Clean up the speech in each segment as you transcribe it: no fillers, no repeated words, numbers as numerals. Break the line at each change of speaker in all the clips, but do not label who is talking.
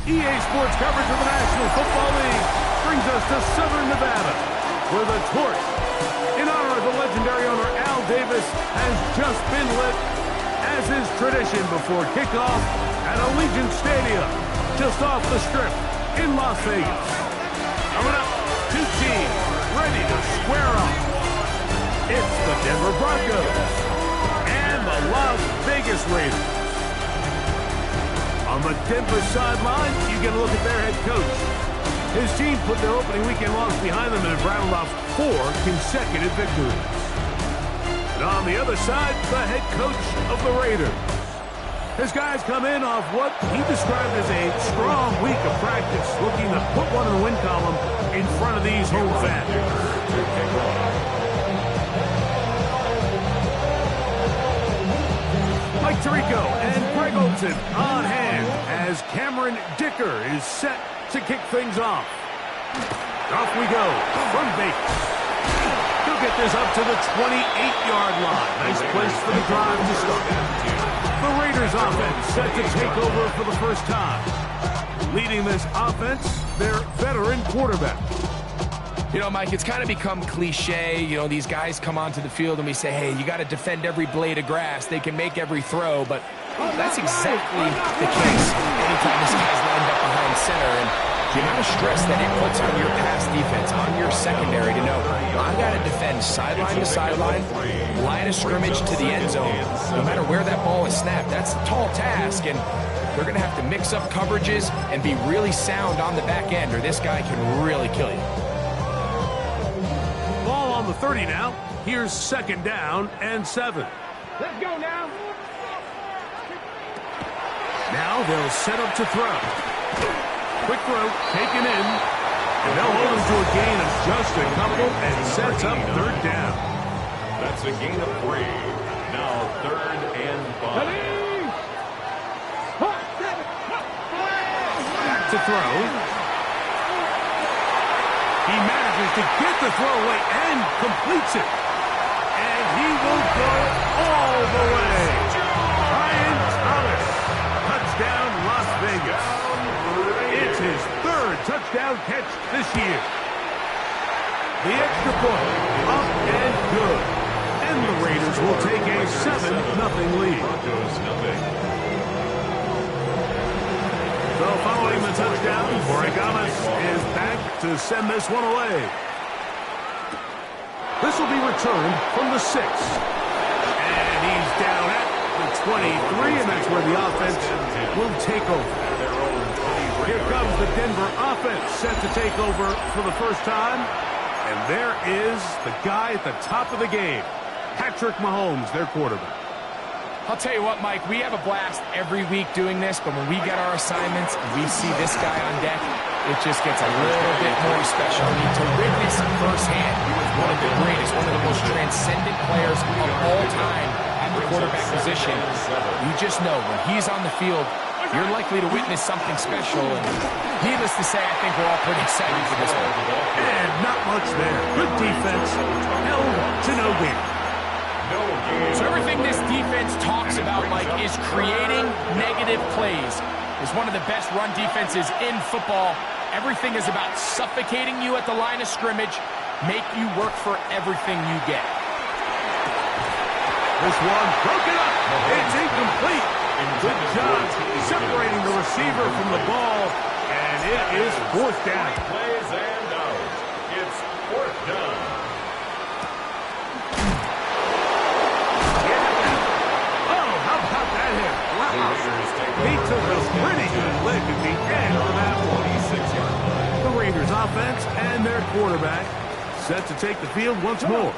EA Sports coverage of the National Football League brings us to Southern Nevada, where the torch, in honor of the legendary owner Al Davis, has just been lit, as is tradition before kickoff at Allegiant Stadium, just off the Strip in Las Vegas. Coming up, two teams ready to square off. It's the Denver Broncos and the Las Vegas Raiders. On the Denver sideline, you get a look at their head coach. His team put their opening weekend loss behind them and have rattled off 4 consecutive victories. And on the other side, the head coach of the Raiders. His guys come in off what he described as a strong week of practice, looking to put one in the win column in front of these home fans. Mike Tirico and Greg Olsen on hand as Cameron Dicker is set to kick things off. Off we go from Vegas. He'll get this up to the 28-yard line. Nice place for the drive to start. The Raiders offense set to take over for the first time. Leading this offense, their veteran quarterback.
You know, Mike, it's kind of become cliche. You know, these guys come onto the field and we say, hey, you got to defend every blade of grass. They can make every throw, but that's exactly the case anytime this guy's lined up behind center. And the amount of stress that it puts on your pass defense, on your secondary to know, I've got to defend sideline to sideline, line of scrimmage to the end zone. No matter where that ball is snapped, that's a tall task, and they're going to have to mix up coverages and be really sound on the back end, or this guy can really kill you.
Ball on the 30 now. Here's 2nd down and 7.
Let's go now.
Now they'll set up to throw. Quick throw, taken in. And they'll hold him to a gain of just a couple and sets up 3rd down.
That's a gain of 3. Now 3rd and 5.
Back to throw. He manages to get the throw away and completes it. And he will go all the way. Brian Thomas. Touchdown, Las Vegas. It's his 3rd touchdown catch this year. The extra point, up and good. And the Raiders will take a 7-0 lead. So following the touchdown, Oregamas is back to send this one away. This will be returned from the 6. And he's down at the 23, and that's where the offense will take over. Here comes the Denver offense set to take over for the first time. And there is the guy at the top of the game, Patrick Mahomes, their quarterback.
I'll tell you what, Mike, we have a blast every week doing this, but when we get our assignments and we see this guy on deck, it just gets a little bit more special. I mean, to witness firsthand one of the greatest, one of the most transcendent players of all time at the quarterback position, you just know when he's on the field, you're likely to witness something special. And needless to say, I think we're all pretty excited for this one.
And not much there. Good defense, held to no gain.
So everything this defense talks about, Mike, is creating negative plays. It's one of the best run defenses in football. Everything is about suffocating you at the line of scrimmage, make you work for everything you get.
This one broken up. It's incomplete. Good job separating the receiver from the ball, and it is 4th down.
Plays and out. It's 4th down.
Oh, how about that hit? Wow. He took a pretty good lick at the end of that one. The Raiders offense and their quarterback set to take the field once more.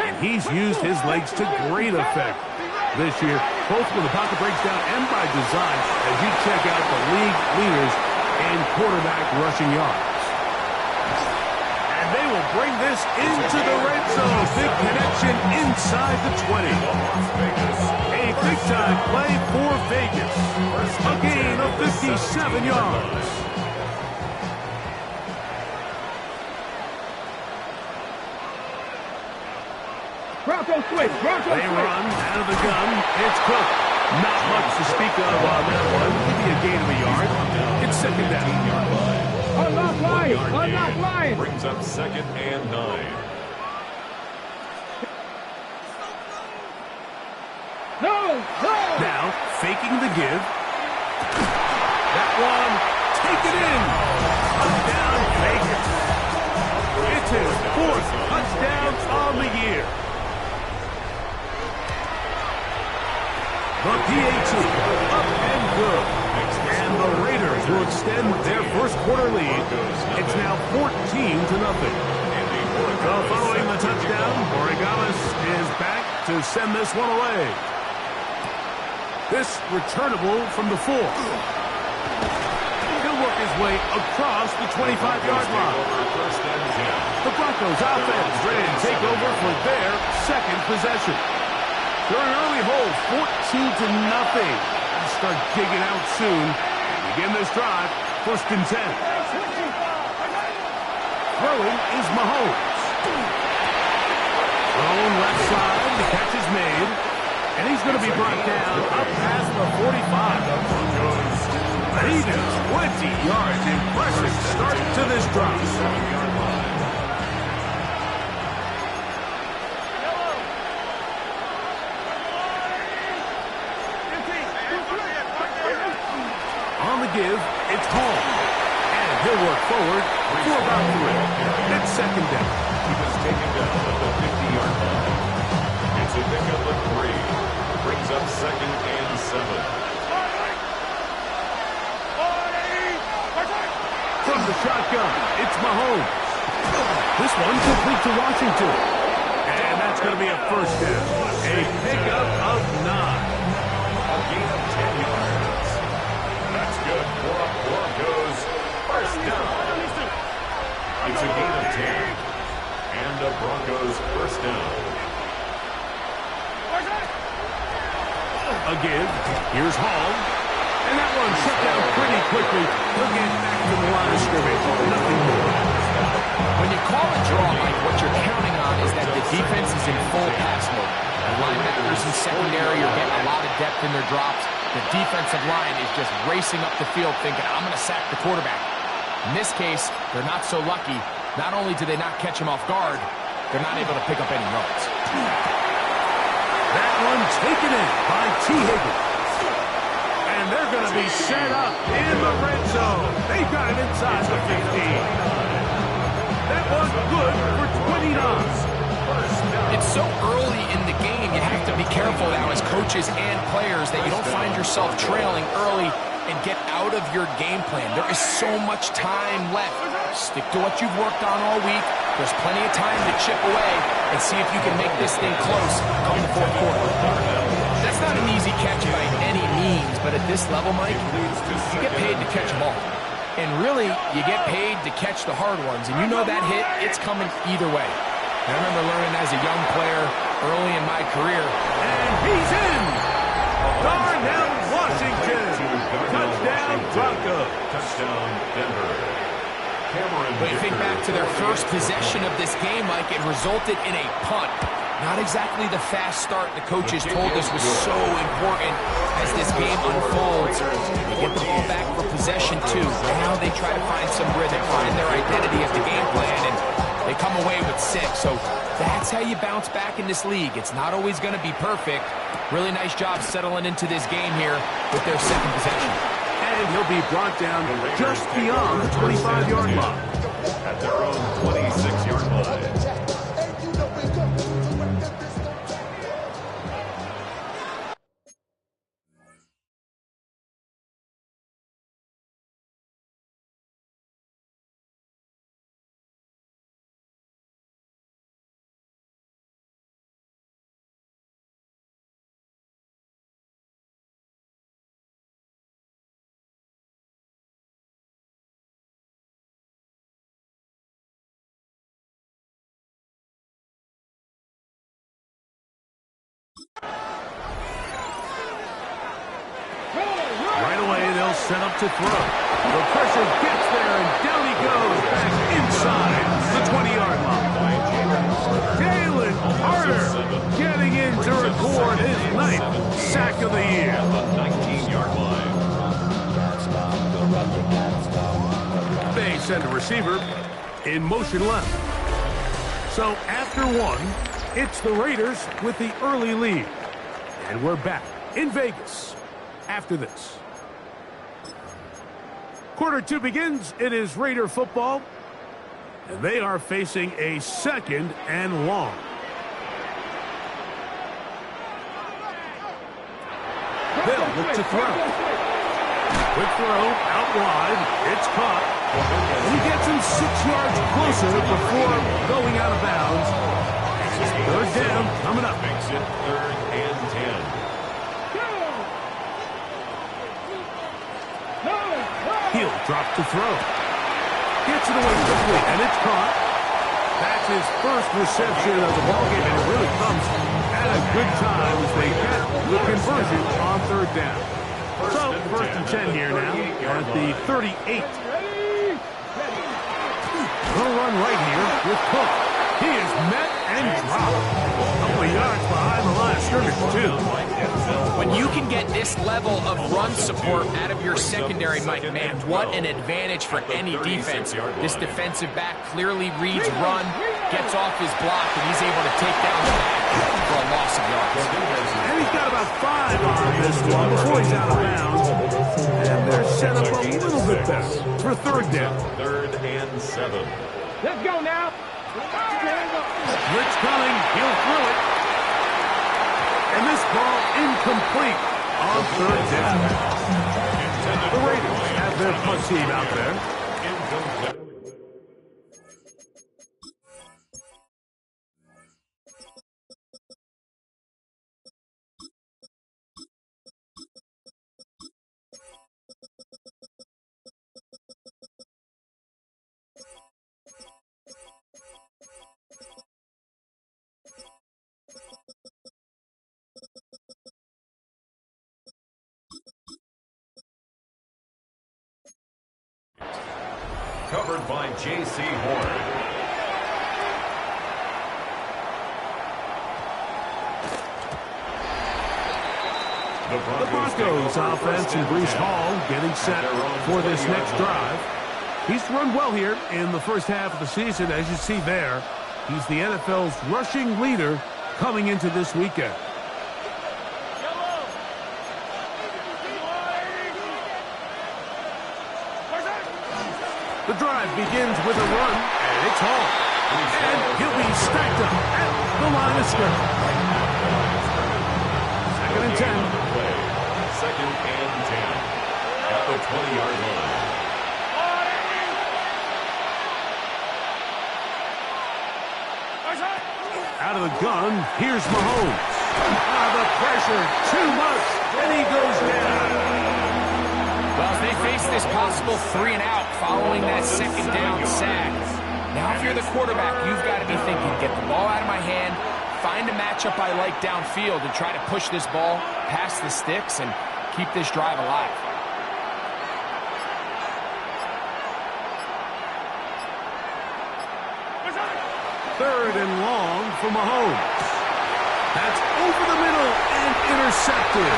And he's used his legs to great effect this year, both when the pocket breaks down and by design, as you check out the league leaders in quarterback rushing yards. And they will bring this into the red zone. Big connection inside the 20. A big-time play for Vegas. A gain of 57 yards.
Bronco switch. Bronco
They run out of the gun. It's Cook. Not much to speak of on that one. Maybe a gain of a yard. It's second down.
Unlock line! Unlock line! Brings up second and 9.
Now, faking the give. That one, take it in. Touchdown, Baker. It's his 4th touchdown on the year. The PAT, up and good. And the Raiders will extend their first quarter lead. It's now 14-0. So following the touchdown, Wk6 is back to send this one away. This returnable from the 4. He'll work his way across the 25-yard line. The Broncos offense ready to take over for their second possession. They're an early hold, 14-0. Start digging out soon. Begin this drive, 1st and 10. Throwing is Mahomes. Thrown left side, the catch is made. And he's going to be brought down up past the 45. But even 20 yards. Impressive start to this drive. On the give, it's Hall. And he'll work forward for about 3. It's second down.
He was taken down at the 50-yard line. It's a pickup of 3. Brings up second and 7.
From the shotgun, it's Mahomes. This one complete to Washington. And that's going to be a first down. A pickup of 9.
A gain of 10 yards. That's good for a Broncos first down. It's a gain of 10. And a Broncos first down.
A give. Here's Hall. And that one shut down pretty quickly. He'll get back to the line of scrimmage. Nothing more.
When you call a draw, Mike, what you're counting on is that the defense is in full pass mode. The linebackers in secondary are getting a lot of depth in their drops. The defensive line is just racing up the field thinking, I'm going to sack the quarterback. In this case, they're not so lucky. Not only do they not catch him off guard, they're not able to pick up any yards.
That one taken in by T. Higgins. And they're going to be set up in the red zone. They've got it inside the 15. That was good for 29.
It's so early in the game, you have to be careful now as coaches and players that you don't find yourself trailing early and get out of your game plan. There is so much time left. Stick to what you've worked on all week. There's plenty of time to chip away and see if you can make this thing close come the 4th quarter. That's not an easy catch by any means, but at this level, Mike, you get paid to catch them all. And really, you get paid to catch the hard ones. And you know that hit, it's coming either way. I remember learning as a young player early in my career.
And he's in! Darnell Washington! Touchdown, Broncos!
Touchdown, Denver.
But you think back to their first possession of this game, Mike, it resulted in a punt. Not exactly the fast start the coaches told us was so important as this game unfolds. They get the ball back for possession, too. Now they try to find some rhythm, find their identity of the game plan, and they come away with 6. So that's how you bounce back in this league. It's not always going to be perfect. Really nice job settling into this game here with their second possession.
And he'll be brought down just beyond the 25-yard line.
At their own 26-yard line.
Right away, they'll set up to throw. The pressure gets there, and down he goes back inside the 20-yard line. Jalen Carter getting in to record his 9th sack of the year.
At the 19-yard line.
They send a receiver in motion left. So after one, it's the Raiders with the early lead. And we're back in Vegas after this. Quarter 2 begins. It is Raider football. And they are facing a 2nd and long. They'll look to throw. Quick throw out wide. It's caught. And he gets him 6 yards closer before going out of bounds. It's 3rd down coming up.
Makes it 3rd and 10.
He'll drop to throw. Gets it away quickly, and it's caught. That's his first reception of the ballgame, and it really comes at a good time as they get the conversion on 3rd down. So, 1st and 10 here now at the 38. They'll run right here with Cook. He is met and dropped. A couple of yards behind the line of scrimmage, too.
When you can get this level of run support out of your secondary, Mike, man, what an advantage for any defense. This defensive back clearly reads run, gets off his block, and he's able to take down the back for a loss of yards.
And he's got about 5 on this one before he's out of bounds. And they're set up a little bit better for 3rd down.
3rd and 7.
Let's go now.
Blitz coming. He'll throw it. And this ball incomplete on 3rd down. The Raiders have their punt team out there.
Incomplete. Covered by J.C. Horn.
The Broncos offense and Breece Hall getting set for this next drive. He's run well here in the first half of the season, as you see there. He's the NFL's rushing leader coming into this weekend. The drive begins with a run, and it's Hall. And he'll be stacked up at the line of scrimmage. 2nd and 10.
2nd and 10. At the 20-yard line.
Out of the gun, here's Mahomes. The pressure, too much, and he goes down.
Well, as they face this possible 3 and out following that 2nd down sack, now if you're the quarterback, you've got to be thinking, get the ball out of my hand, find a matchup I like downfield, and try to push this ball past the sticks and keep this drive alive.
Third and long for Mahomes. That's over the middle and intercepted.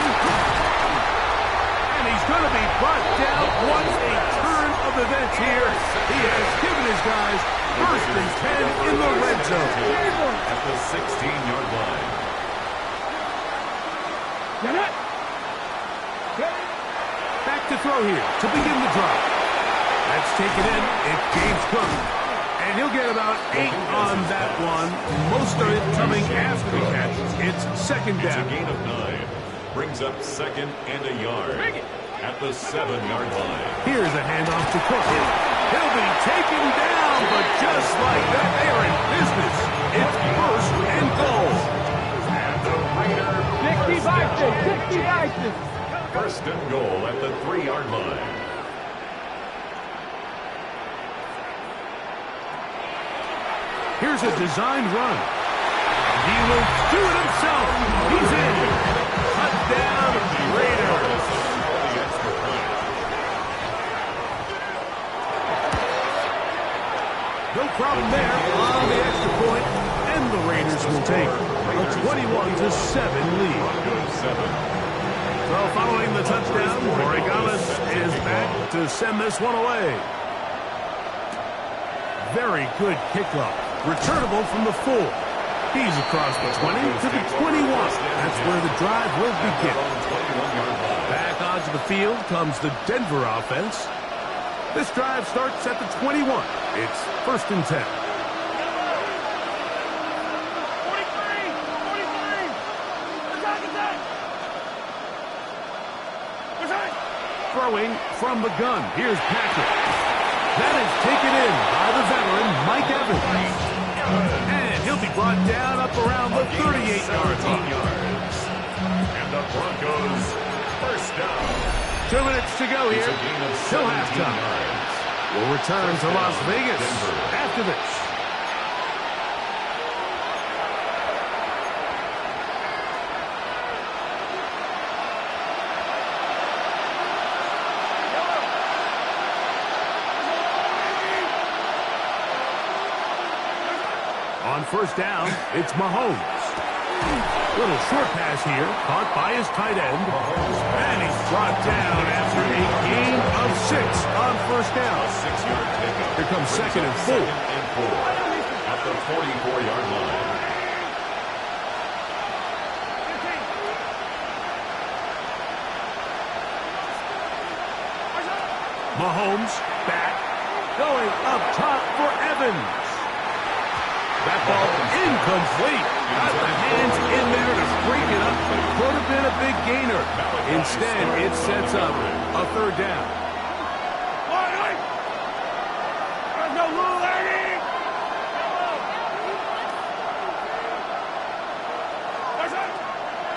And he's going to be brought down. What a turn of events here. He has given his guys 1st and 10 in the red zone.
At the 16-yard line.
Back to throw here to begin the drive. That's taken in. It's James Cook. And he'll get about 8 on that one. Most of it coming after the catch. It's 2nd down.
It's a gain of 9. Brings up 2nd and a yard. At the 7-yard line.
Here's a handoff to Cook. He'll be taken down, but just like that, they are in business. It's 1st and goal.
And the Raider
60 Vices, 60 Vices.
1st and goal at the 3-yard line.
Here's a designed run. He will do it himself. He's in. Touchdown, Raiders. No problem there on the extra point, and the Raiders will take a 21-7 lead. So following the touchdown, Wk6 is back to send this one away. Very good kickoff. Returnable from the 4. He's across the 20 to the 21. That's where the drive will begin. Back onto the field comes the Denver offense. This drive starts at the 21. It's 1st and 10. Throwing from the gun. Here's Patrick. That is taken in by the veteran, Mike Evans. And he'll be brought down up around the 38-yard line.
And the Broncos, 1st down.
2 minutes to go here. Till halftime. We'll return to Las Vegas after this. On 1st down, it's Mahomes. Little short pass here, caught by his tight end. And he's brought down after a gain of 6 on 1st down. Here comes 2nd and 4.
At the 44-yard line.
Mahomes back, going up top for Evans. That ball incomplete. Got the hands in there to break it up. Could have been a big gainer. Instead, it sets up a 3rd down.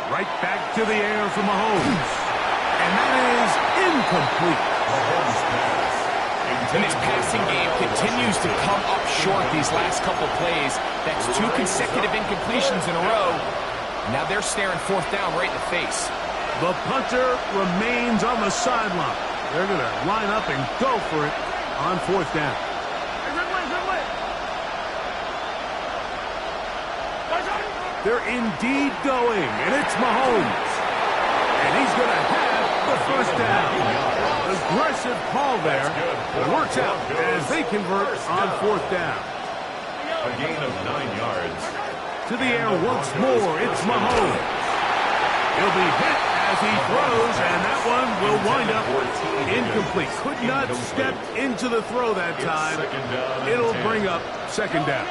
Right back to the air for Mahomes. And that is incomplete.
Mahomes pass.
And this passing game continues to come up short these last couple plays. That's 2 consecutive incompletions in a row. Now they're staring 4th down right in the face.
The punter remains on the sideline. They're going to line up and go for it on 4th down. They're indeed going, and it's Mahomes. And he's going to have the 1st down. Aggressive call there. Works out as they convert on 4th down.
A gain of 9 yards.
To the air once more, it's Mahomes. He'll be hit as he throws, and that one will wind up incomplete. Could not step into the throw that time. It'll bring up 2nd down.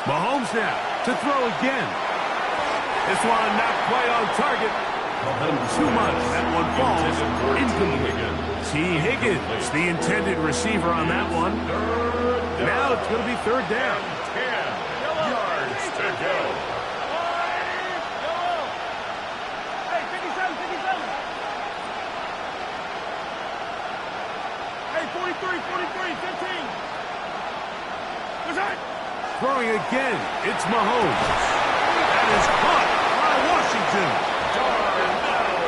Mahomes now to throw again. This one not quite on target. Too much. That one falls incomplete. T. Higgins, the intended receiver on that one. Now it's going to be 3rd down.
10 yards to go.
Hey, 57, 57. Hey, 43, 15. What's that?
Throwing again, it's Mahomes. That is caught by Washington.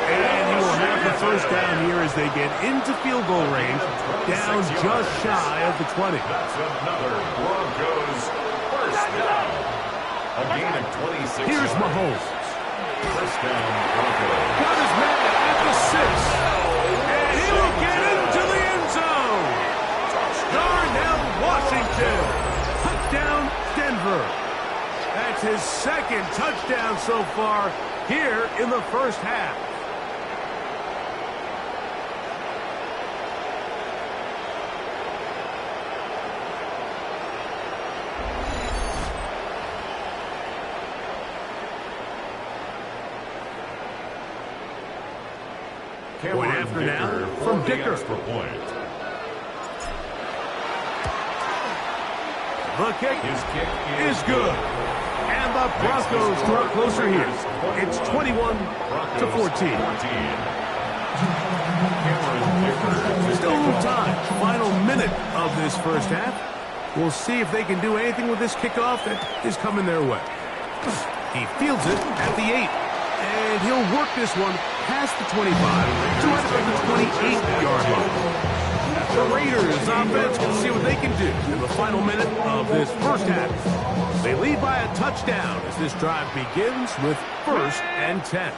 And he will have the 1st down here as they get into field goal range, down just shy of the 20.
That's another Broncos 1st down. A gain of 26.
Here's Mahomes.
1st down, Broncos.
Got his man at the 6. And he will get into the end zone. Darnell Washington. Touchdown, Denver. That's his 2nd touchdown so far here in the 1st half. Point after now from Dicker. The kick is good. And the Broncos draw closer here. It's 21-14. Still time. Final minute of this 1st half. We'll see if they can do anything with this kickoff that is coming their way. He fields it at the 8. And he'll work this one past the 25 to right about the 28-yard line. The Raiders offense can see what they can do in the final minute of this first half. They lead by a touchdown as this drive begins with 1st and 10.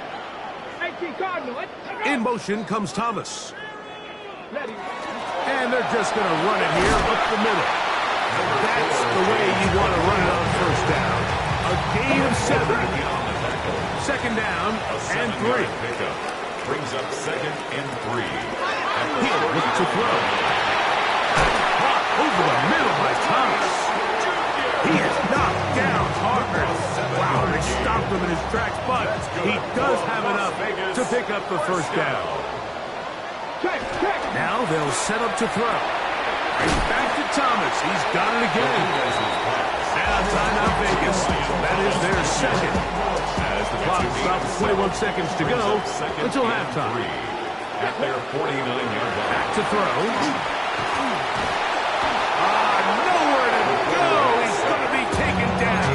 In motion comes Thomas. And they're just going to run it here up the middle. That's the way you want to run it on first down. A gain of 7. 2nd down and 3.
Brings up 2nd and 3.
He'll look to throw. Caught over the middle by Thomas. He is knocked down hard. Wow, they stopped him in his tracks, but he does have enough to pick up the 1st down. Now they'll set up to throw. And back to Thomas. He's got it again. Now timeout Vegas. That is their 2nd. As the clock stops, 21 seconds to go until halftime.
At their 49-yard line.
Back to throw. Nowhere to go. He's going to be taken down.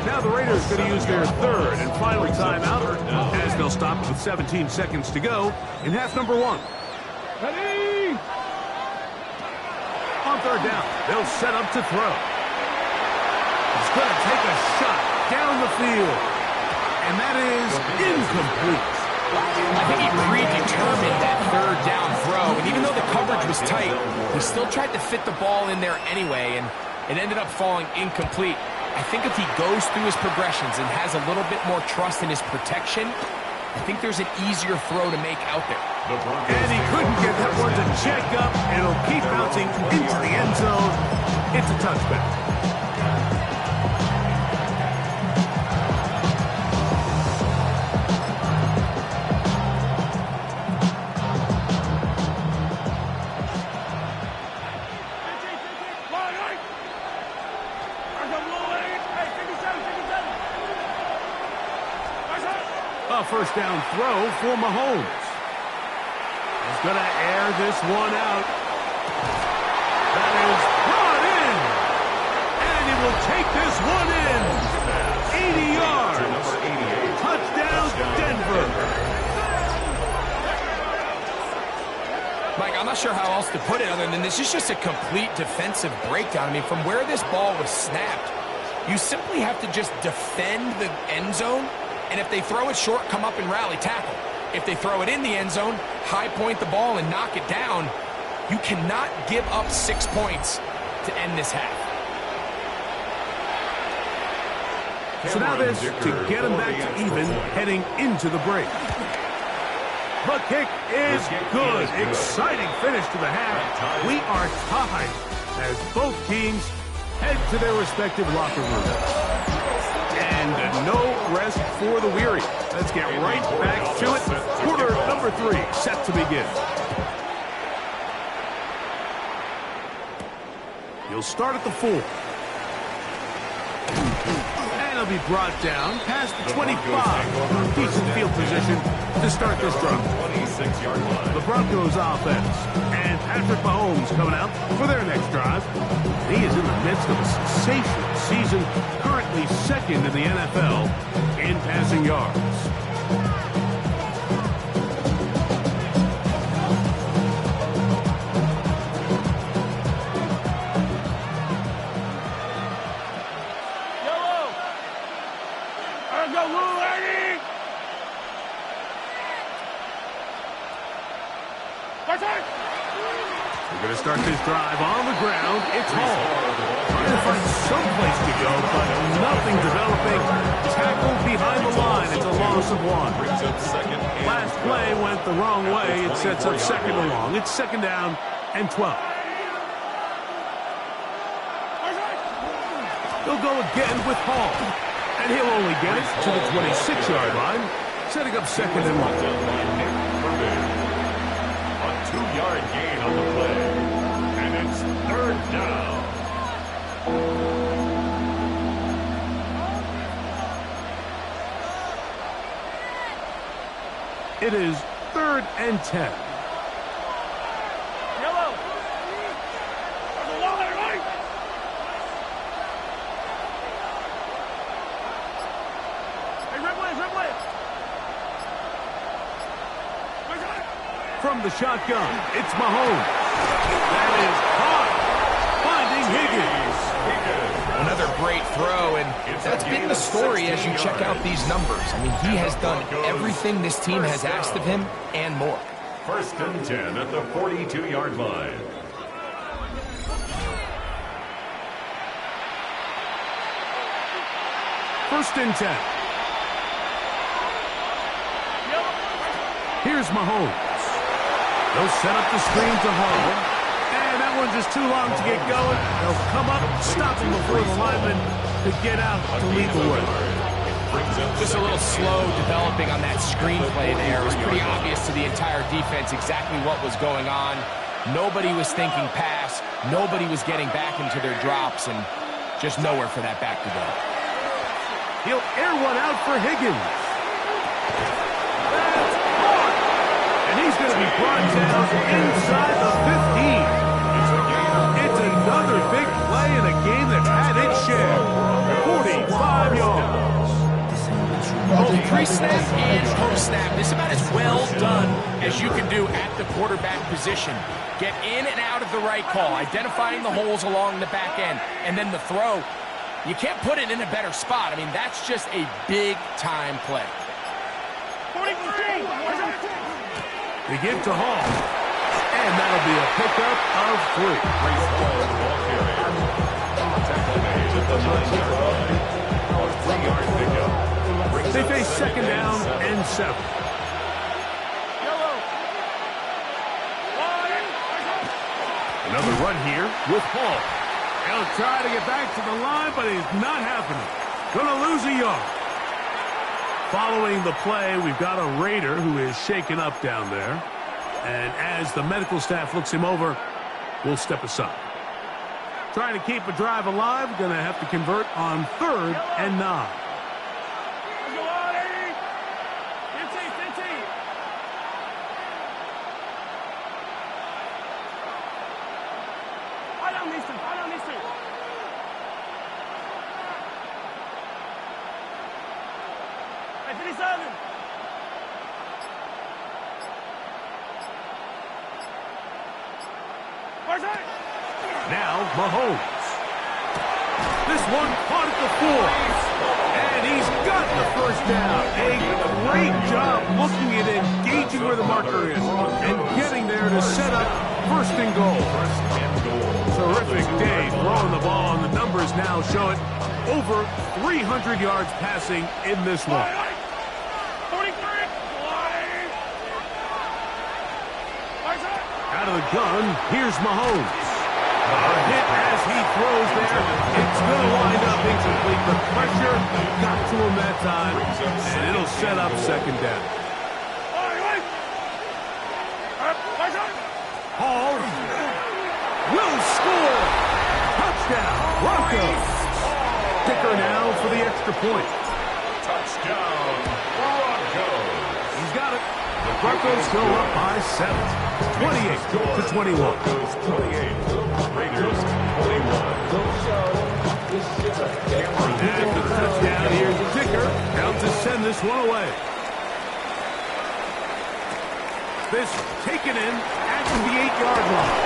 Now the Raiders are going to use their 3rd and final timeout as they'll stop with 17 seconds to go in half number 1.
Ready?
On 3rd down, they'll set up to throw. He's going to take a shot down the field. And that is incomplete.
I think he predetermined that 3rd down throw, and even though the coverage was tight, he still tried to fit the ball in there anyway, and it ended up falling incomplete. I think if he goes through his progressions and has a little bit more trust in his protection, I think there's an easier throw to make out there.
And he couldn't get that one to check up. It'll keep bouncing into the end zone. It's a touchback. A 1st down throw for Mahomes. He's going to air this one out. That is brought in. And he will take this one in. 80 yards. Touchdown, Denver.
Mike, I'm not sure how else to put it other than this is just a complete defensive breakdown. I mean, from where this ball was snapped, you simply have to just defend the end zone. And if they throw it short, come up and rally tackle. If they throw it in the end zone, high point the ball and knock it down. You cannot give up 6 points to end this half.
So now this to get him back to even heading into the break. The kick is good. Exciting finish to the half. We are tied as both teams head to their respective locker rooms. And no rest for the weary. Let's get right back to it. Quarter number 3 set to begin. He'll start at the 4. And he'll be brought down past the 25. Decent field position to start this drive. The Broncos offense. And Patrick Mahomes coming out for their next drive. He is in the midst of a sensational season, currently 2nd in the NFL in passing yards.
Yellow. Let's go, Lou, ready?
We're going to start this drive on the ground. It's Hall. Trying to find some place to go, but nothing developing. Tackled behind the line. It's a loss of 1. Last play went the wrong way. It sets up 2nd and long. It's 2nd down and 12. They'll go again with Hall. And he'll only get it to the 26-yard line, setting up 2nd and 1.
2-yard gain on the play. And it's 3rd down.
It is 3rd and 10.
Yellow. There's a wall there, right? Hey, red way.
from the shotgun. It's Mahomes. That is caught. Finding Higgins.
Another great throw, and that's been the story as you check out these numbers. I mean, he has done everything this team has asked of him and more.
First and 10 at the 42-yard line.
First and 10. Here's Mahomes. They'll set up the screen to Hall. And that one's just too long to get going. They'll come up, stop him before the lineman to get out to lead the way.
Just a little slow developing on that screenplay there. It was pretty obvious to the entire defense exactly what was going on. Nobody was thinking pass. Nobody was getting back into their drops, and just nowhere for that back to go.
He'll air one out for Higgins. That's caught. And he's going to be brought down inside the 15. It's another big play in a game that's had its share. 45 yards.
Both pre-snap and post-snap, it's about as well done as you can do at the quarterback position. Get in and out of the right call, identifying the holes along the back end, and then the throw. You can't put it in a better spot. I mean, that's just a big-time play.
43.
They give to Hall. And that'll be a pickup of 3. They face second down and 7. Another run here with Hall. He'll try to get back to the line, but he's not happening. Gonna lose a yard. Following the play, we've got a Raider who is shaken up down there. And as the medical staff looks him over, we'll step aside. Trying to keep a drive alive, gonna have to convert on 3rd and 9. Now, Mahomes. This one caught at the 4. And he's got the first down. A great job looking at engaging where the marker is and getting there to set up 1st and goal. Terrific day throwing the ball, and the numbers now show it. Over 300 yards passing in this one.
43.
Out of the gun, here's Mahomes. A hit as he throws there. It's going to wind up incomplete. The pressure got to him that time, and it'll set up 2nd down. Hall will score. Touchdown, Broncos. Kicker now for the extra point.
Touchdown, Broncos.
He's got it. The Broncos go up by 7. 28-21.
Broncos 28. Raiders 21.
And the touchdown here, the kicker, out to send this one away. This taken in at the 8-yard line.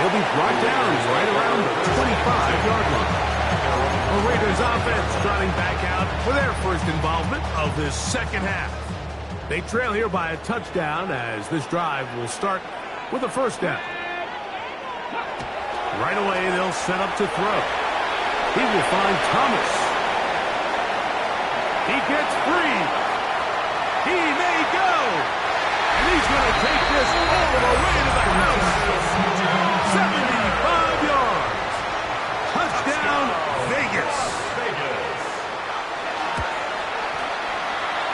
He'll be brought down right around the 25-yard line. The Raiders offense trotting back out for their first involvement of this second half. They trail here by a touchdown as this drive will start with a 1st down. Right away, they'll set up to throw. He will find Thomas. He gets free. He may go. And he's going to take this all the way to the house. 75 yards. Touchdown, Vegas.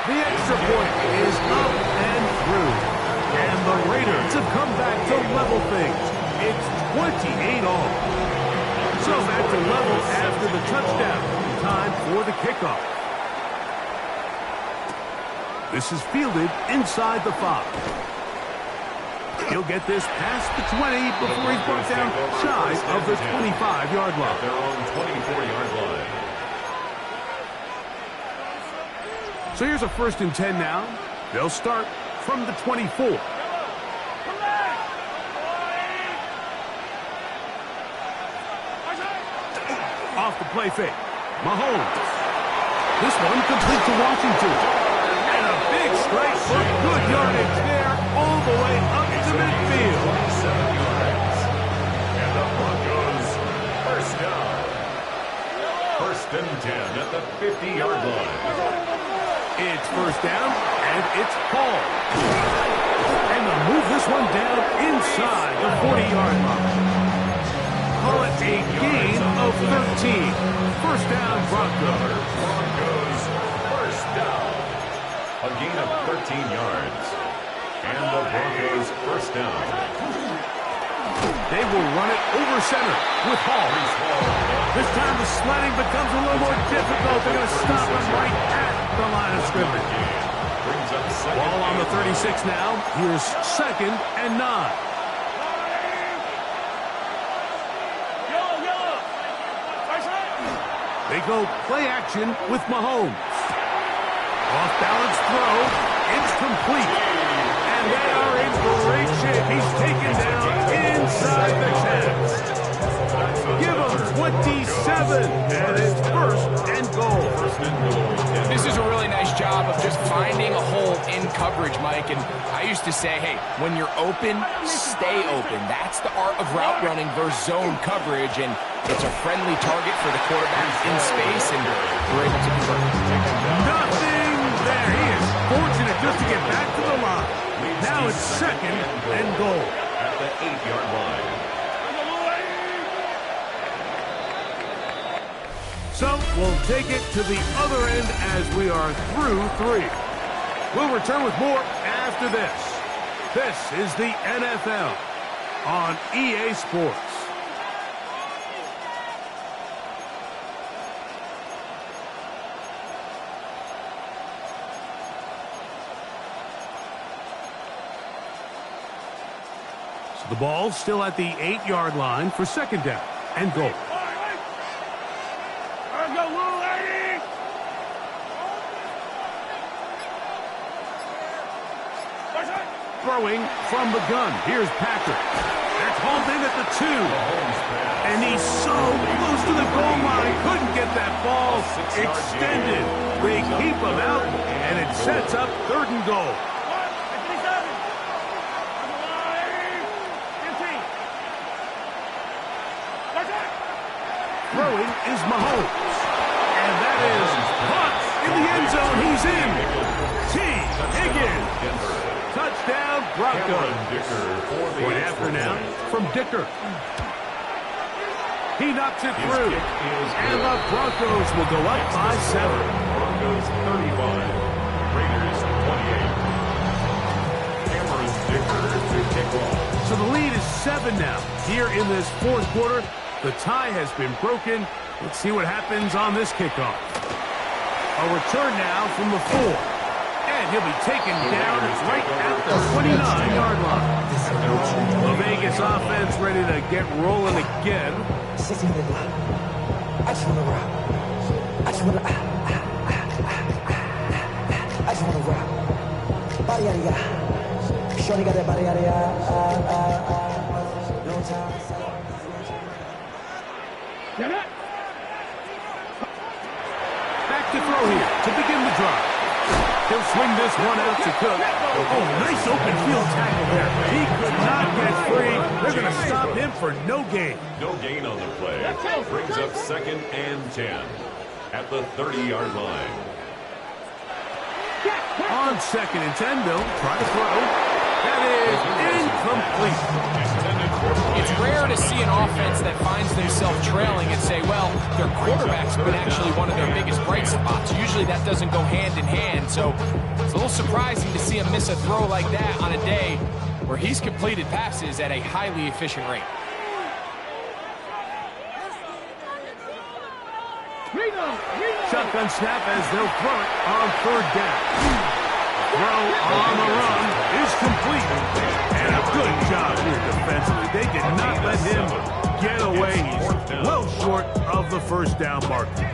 The extra point is up and through. And the Raiders have come back to level things. It's 28 all. So back to level after the touchdown. Time for the kickoff. This is fielded inside the 5. He'll get this past the 20 before he's brought down shy of the 25-yard line.
Their own 24-yard line.
So here's a 1st and 10 now. They'll start from the 24. the play fake. Mahomes. This one complete to Washington. And a big strike for good yardage there all the way up to midfield.
7 yards. And the Broncos first down. First and 10 at the 50-yard line.
It's first down, and it's Paul. And they'll move this one down inside the 40-yard line. Call it a gain of 13. First down, Broncos.
Broncos first down. A gain of 13 yards. And the Broncos first down.
They will run it over center with Hall. This time the sledding becomes a little more difficult. They're going to stop him right at the line of scrimmage. Ball on the 36 now. Here's second and 9. They go play action with Mahomes. Off balance throw. It's complete. And they are in great shape. He's taken down inside the 10. Give him 27. And it's first and goal.
This is a really nice job of just finding a hole in coverage, Mike. And I used to say, hey, when you're open, stay open. That's the art of route running versus zone coverage. And it's a friendly target for the quarterback in space, and we're able to convert.
Nothing there. He is fortunate just to get back to the line. Now it's second and goal.
At the 8-yard line.
So we'll take it to the other end as we are through 3. We'll return with more after this. This is the NFL on EA Sports. The ball still at the 8-yard line for second down and goal. Throwing from the gun. Here's Patrick. That's hauled in at the 2. And he's so close to the goal line. Couldn't get that ball extended. They keep him out, and it sets up third and goal. Throwing is Mahomes. And that is caught in the end zone. He's in. T. Higgins. Touchdown, Broncos. Point after now from Dicker. He knocks it through. And the Broncos will go up by 7.
Broncos 35. Raiders 28. Cameron Dicker to kick off.
So the lead is 7 now. Here in this fourth quarter, the tie has been broken. Let's see what happens on this kickoff. A return now from the 4. And he'll be taken down right at the 29-yard line. The Vegas offense ready to get rolling again.
I just want to rock. I just want to rock. Body yada yada. Shorty got that body yada yada. No time.
Back to throw here to begin the drive. He'll swing this one out to Cook. Oh, nice open field tackle there. He could not get free. They're going to stop him for no gain.
No gain on the play. Brings up second and 10 at the 30-yard line.
On second and 10, they'll try to throw. That is incomplete.
It's rare to see an offense that finds themselves trailing and say, well, their quarterback's been actually one of their biggest bright spots. Usually that doesn't go hand in hand, so it's a little surprising to see him miss a throw like that on a day where he's completed passes at a highly efficient rate.
Shotgun snap as they'll throw it on third down. Throw on the run is complete. And a good job here defensively. They did not let him get away. He's well short of the first down marker.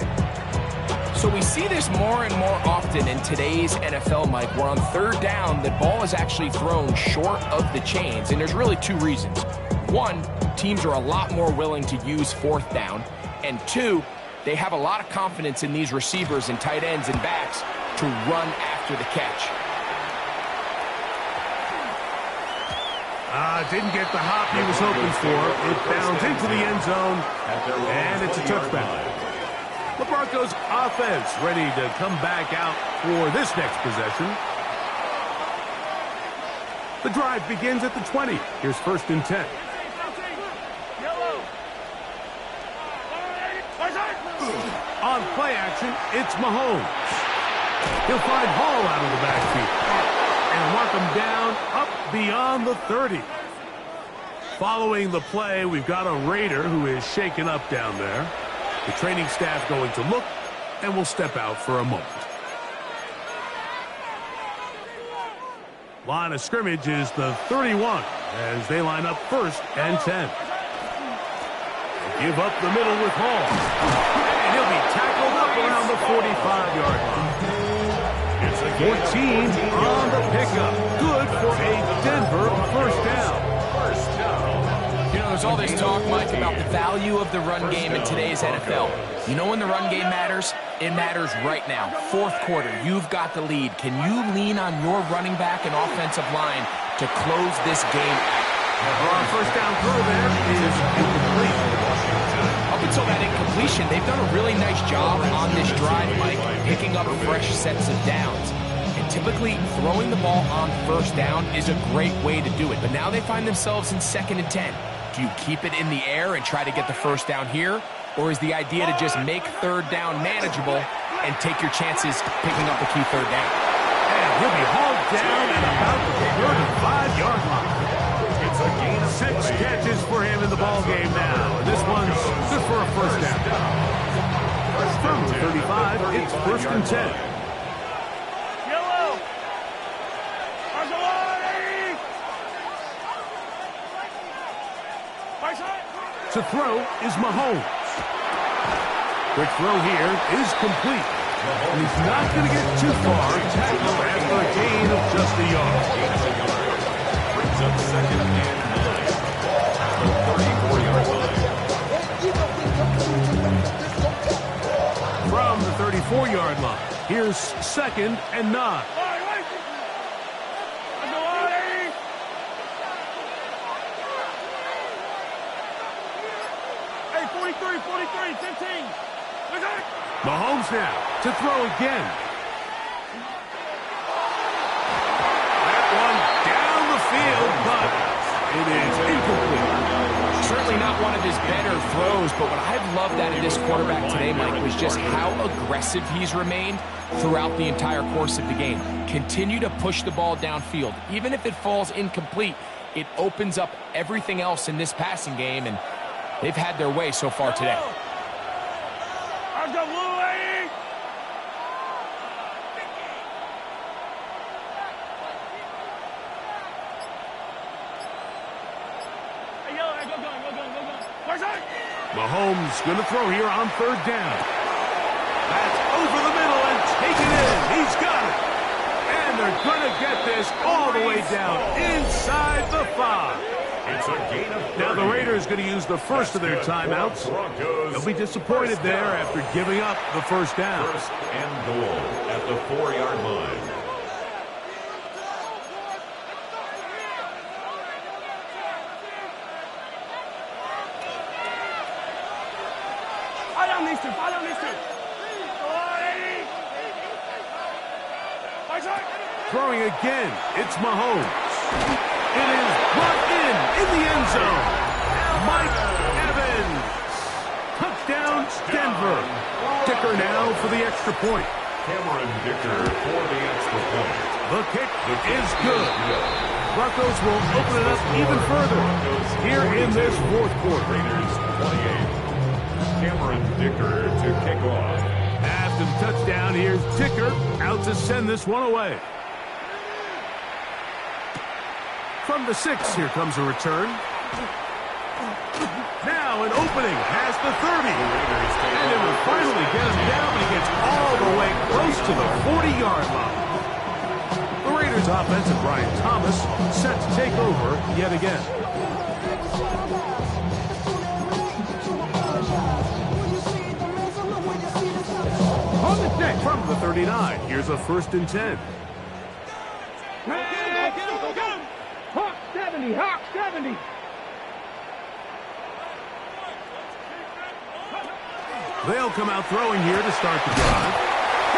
So we see this more and more often in today's NFL, Mike, where on third down, the ball is actually thrown short of the chains. And there's really 2 reasons. 1, teams are a lot more willing to use fourth down. And 2, they have a lot of confidence in these receivers and tight ends and backs to run after the catch.
Didn't get the hop he was hoping for. It bounds into the end zone, and it's a touchback. The Broncos offense ready to come back out for this next possession. The drive begins at the 20. Here's 1st and 10. On play action, it's Mahomes. He'll find Hall out of the backfield and mark him down up beyond the 30. Following the play, we've got a Raider who is shaken up down there. The training staff going to look and will step out for a moment. Line of scrimmage is the 31 as they line up 1st and 10. They give up the middle with Hall. And he'll be tackled up around the 45-yard line. It's a 14 on the pickup. Good for a Denver 1st down.
You know, there's all this talk, Mike, about the value of the run game in today's NFL. You know when the run game matters? It matters right now. 4th quarter, you've got the lead. Can you lean on your running back and offensive line to close this game out?
Well, 1st down throw there is incomplete.
Up until that incompletion, they've done a really nice job on this drive, Mike, picking up fresh sets of downs. And typically, throwing the ball on 1st down is a great way to do it. But now they find themselves in 2nd and 10. Do you keep it in the air and try to get the 1st down here? Or is the idea to just make 3rd down manageable and take your chances picking up the key 3rd down?
And he'll be hauled down at about the 35-yard line.
It's a gain of
6 catches for him in the ballgame now. And this one's good for a 1st down. From the 35, it's 1st and 10. To throw is Mahomes. Quick throw here is complete. And he's not going to get too far. Tackled after a gain of just a yard.
Brings up 2nd and 9. The 34-yard line.
From the 34-yard line, here's 2nd and 9. Mahomes now to throw again. That one down the field, but it is incomplete.
Certainly not one of his better throws, but what I've loved out of this quarterback today, Mike, was just how aggressive he's remained throughout the entire course of the game. Continue to push the ball downfield. Even if it falls incomplete, it opens up everything else in this passing game, and they've had their way so far today.
Mahomes going to throw here on 3rd down. That's over the middle and taken in. He's got it. And they're going to get this all the way down inside the 5.
It's a gain of 30.
Now the Raiders going to use the first of their timeouts. They'll be disappointed there after giving up the 1st down.
1st and goal at the 4-yard line.
Throwing again, it's Mahomes. It is brought in the end zone. Mike Evans. Touchdown, Denver. Dicker now for the extra point.
Cameron Dicker for the extra point.
The kick is good. Broncos will open it up even further here in this 4th quarter.
Raiders 28. Cameron Dicker to kick off.
After the touchdown, here's Dicker out to send this one away. From the 6, here comes a return. Now an opening past the 30. And it will finally get him down, but he gets all the way close to the 40-yard line. The Raiders offensive Brian Thomas set to take over yet again. From the 39, here's a 1st and 10.
Hawk 70, Hawk 70.
They'll come out throwing here to start the drive.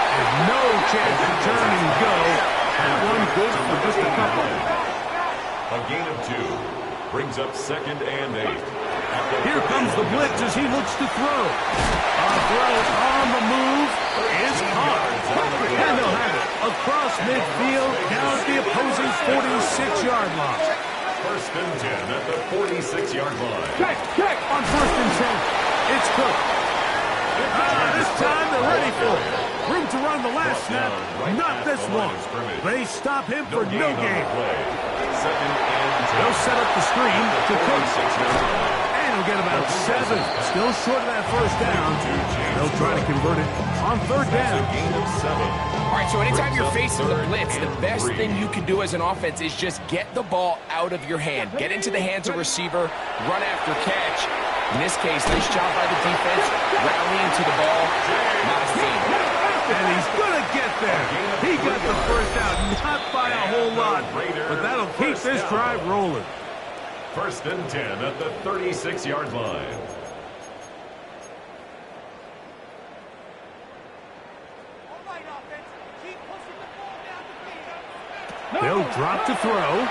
And no chance to turn and go. That one good for just a couple.
A gain of 2 brings up 2nd and 8.
Here comes the blitz as he looks to throw. A throw on the move is caught. And they'll have it across midfield down at the opposing 46-yard line.
1st and 10 at the 46-yard line.
Check on 1st and 10. It's Cook. This time they're ready for it. Room to run the last snap. Not this one. They stop him for no gain.
2nd and 10.
They'll set up the screen to Cook. And he'll get about 7. Still short of that 1st down. They'll try to convert it on 3rd down.
Gain of 7.
All right, so anytime you're facing the blitz, the best thing you can do as an offense is just get the ball out of your hand. Get into the hands of receiver, run after catch. In this case, nice job by the defense, rallying to the ball. Not a team.
And he's going to get there. He got the 1st out, not by a whole lot. But that'll keep this drive rolling.
1st and 10 at the 36-yard line.
They'll drop to throw.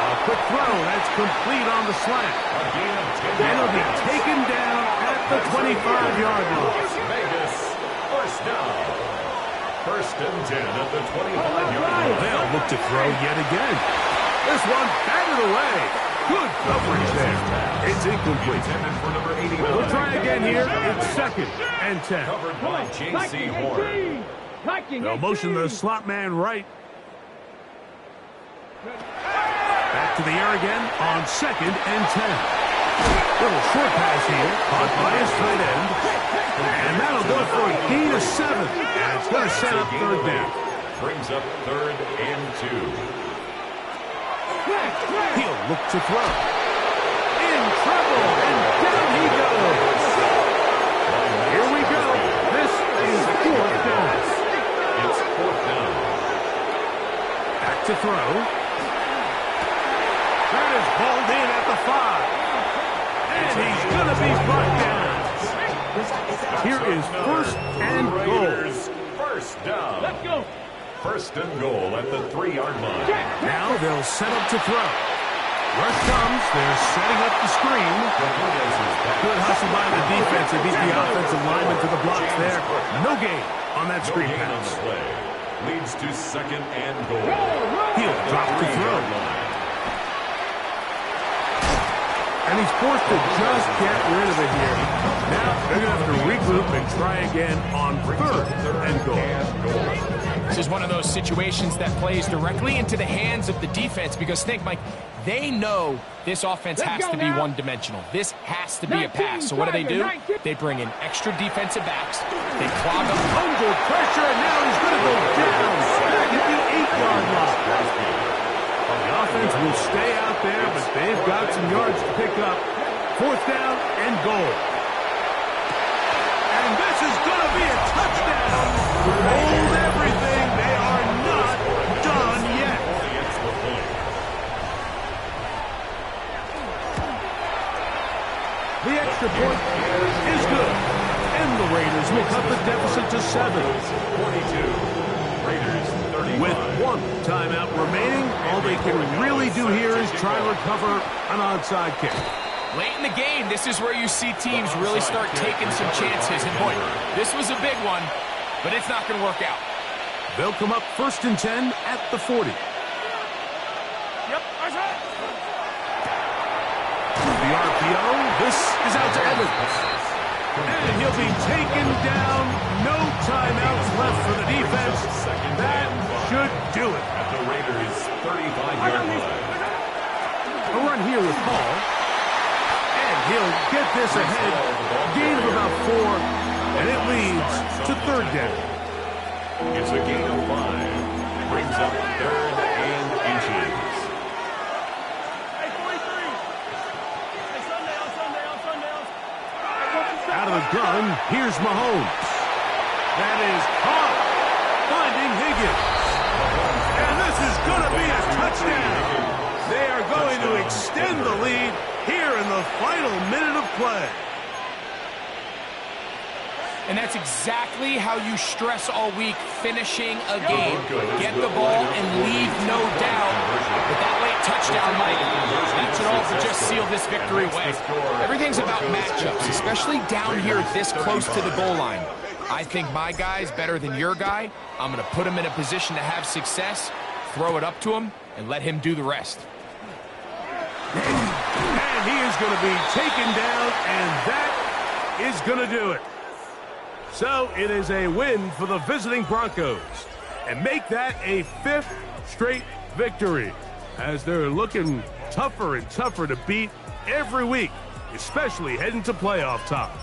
A quick throw. That's complete on the slant. And he'll be taken down at the 25-yard line.
Vegas, 1st down. 1st and 10 at the 25-yard line.
They'll look to throw yet again. This one batted away. Good coverage there. It's incomplete. We'll try again here. It's 2nd and 10.
Covered by J.C. Horn.
They'll motion the slot man right. Back to the air again on 2nd and 10. Little short pass here, caught by his tight end. And that'll go for a gain of 7. And it's going to set up 3rd down.
Brings up 3rd and 2.
He'll look to throw. In trouble, and down he goes. Here we go. This is 4th down.
It's 4th down.
Back to throw. That is balled in at the 5. And he's going to be brought down. Here is 1st and goal.
1st down.
Let's go.
1st and goal at the 3-yard line.
Now they'll set up to throw. Rush comes. They're setting up the screen. Good hustle by the defense. They beat the offensive lineman to the blocks there. No gain on that screen pass.
Leads to 2nd and goal.
He'll drop to throw. And he's forced to just get rid of it here. Now they're going to have to regroup and try again on 3rd and goal.
This is one of those situations that plays directly into the hands of the defense because think, Mike, they know this offense has to be one-dimensional. This has to be a pass. So what do? They bring in extra defensive backs. They clog up
under pressure, and now he's going to go down back at the 8-yard line. The offense will stay out there, but they've got some yards to pick up. 4th down and goal. And this is going to be a touchdown. Hold everything. They are not done yet. The extra point is good. And the Raiders will cut the deficit to 7.
42. Raiders 35.
With 1 timeout remaining, all they can really do here is try to recover an onside kick.
Late in the game, this is where you see teams really start taking some chances. And boy, this was a big one, but it's not going to work out.
They'll come up 1st and 10 at the 40.
Yep, that's it.
The RPO, this is out to Evans. And he'll be taken down. No timeouts left for the defense. That should do it.
At the Raiders' 35-yard line.
A run here with Paul. And he'll get this ahead. Gain of about 4. And it leads to 3rd down.
It's a gain of 5. Brings up 3rd and inches.
Out of the gun, here's Mahomes. That is caught. Finding Higgins. And this is going to be a touchdown. They are going to extend the lead here in the final minute of play.
And that's exactly how you stress all week, finishing a game. Get the ball and leave no doubt. With that late touchdown, Mike, that should also just seal this victory away. Everything's about matchups, especially down here this close to the goal line. I think my guy's better than your guy. I'm going to put him in a position to have success, throw it up to him, and let him do the rest.
And he is going to be taken down, and that is going to do it. So it is a win for the visiting Broncos, and make that a 5th straight victory, as they're looking tougher and tougher to beat every week, especially heading to playoff time.